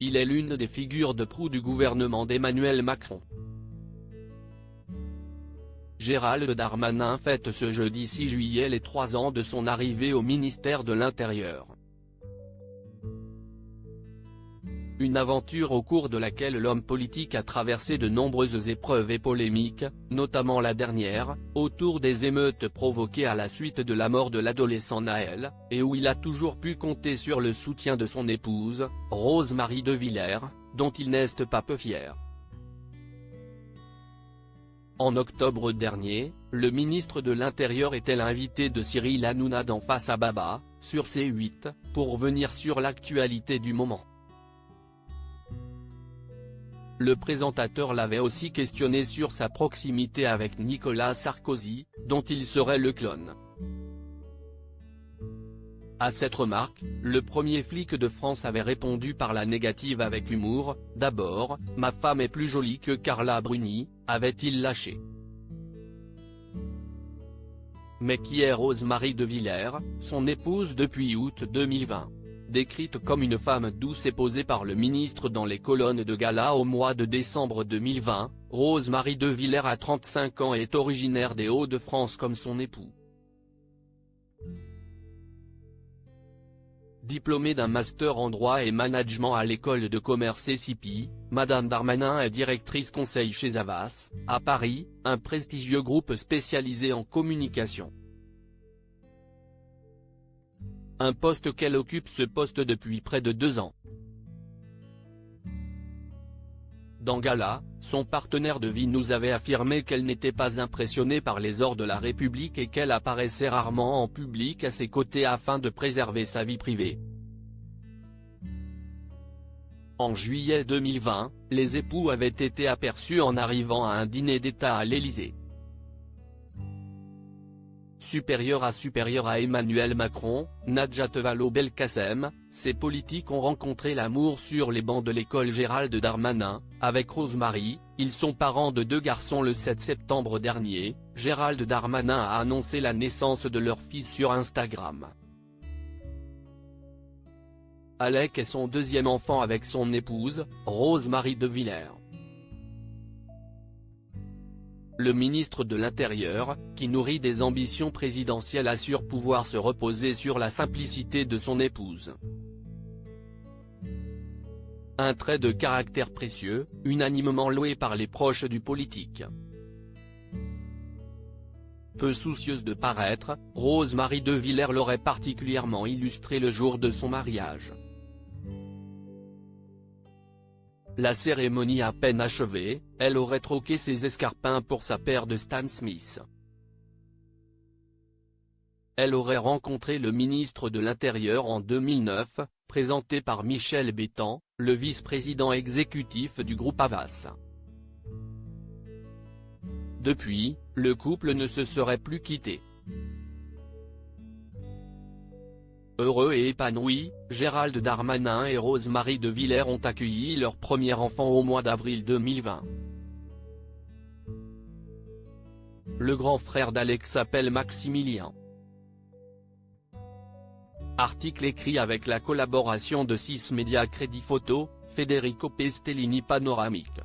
il est l'une des figures de proue du gouvernement d'Emmanuel Macron. Gérald Darmanin fête ce jeudi 6 juillet les 3 ans de son arrivée au ministère de l'Intérieur. Une aventure au cours de laquelle l'homme politique a traversé de nombreuses épreuves et polémiques, notamment la dernière, autour des émeutes provoquées à la suite de la mort de l'adolescent Naël, et où il a toujours pu compter sur le soutien de son épouse, Rose Marie De Villers, dont il n'est pas peu fier. En octobre dernier, le ministre de l'Intérieur était l'invité de Cyril Hanouna dans Face à Baba, sur C8, pour revenir sur l'actualité du moment. Le présentateur l'avait aussi questionné sur sa proximité avec Nicolas Sarkozy, dont il serait le clone. À cette remarque, le premier flic de France avait répondu par la négative avec humour. « D'abord, ma femme est plus jolie que Carla Bruni », avait-il lâché. Mais qui est Rose Marie De Villers, son épouse depuis août 2020 ? Décrite comme une femme douce et posée par le ministre dans les colonnes de gala au mois de décembre 2020, Rose Marie De Villers a 35 ans et est originaire des Hauts-de-France comme son époux. Diplômée d'un master en droit et management à l'école de commerce ESCP, Madame Darmanin est directrice conseil chez Havas, à Paris, un prestigieux groupe spécialisé en communication. Un poste qu'elle occupe depuis près de 2 ans. Dans Gala, son partenaire de vie nous avait affirmé qu'elle n'était pas impressionnée par les ors de la République et qu'elle apparaissait rarement en public à ses côtés afin de préserver sa vie privée. En juillet 2020, les époux avaient été aperçus en arrivant à un dîner d'État à l'Élysée. Supérieur à Emmanuel Macron, Najat Vallaud-Belkacem, ces politiques ont rencontré l'amour sur les bancs de l'école Gérald Darmanin. Avec Rose Marie, ils sont parents de 2 garçons. Le 7 septembre dernier, Gérald Darmanin a annoncé la naissance de leur fils sur Instagram. Alec est son 2e enfant avec son épouse, Rose Marie De Villers. Le ministre de l'Intérieur, qui nourrit des ambitions présidentielles, assure pouvoir se reposer sur la simplicité de son épouse. Un trait de caractère précieux, unanimement loué par les proches du politique. Peu soucieuse de paraître, Rose Marie De Villers l'aurait particulièrement illustré le jour de son mariage. La cérémonie à peine achevée, elle aurait troqué ses escarpins pour sa paire de Stan Smith. Elle aurait rencontré le ministre de l'Intérieur en 2009, présenté par Michel Bétan, le vice-président exécutif du groupe Havas. Depuis, le couple ne se serait plus quitté. Heureux et épanoui, Gérald Darmanin et Rose Marie De Villers ont accueilli leur premier enfant au mois d'avril 2020. Le grand frère d'Alex s'appelle Maximilien. Article écrit avec la collaboration de 6 médias Crédit Photo, Federico Pestellini Panoramique.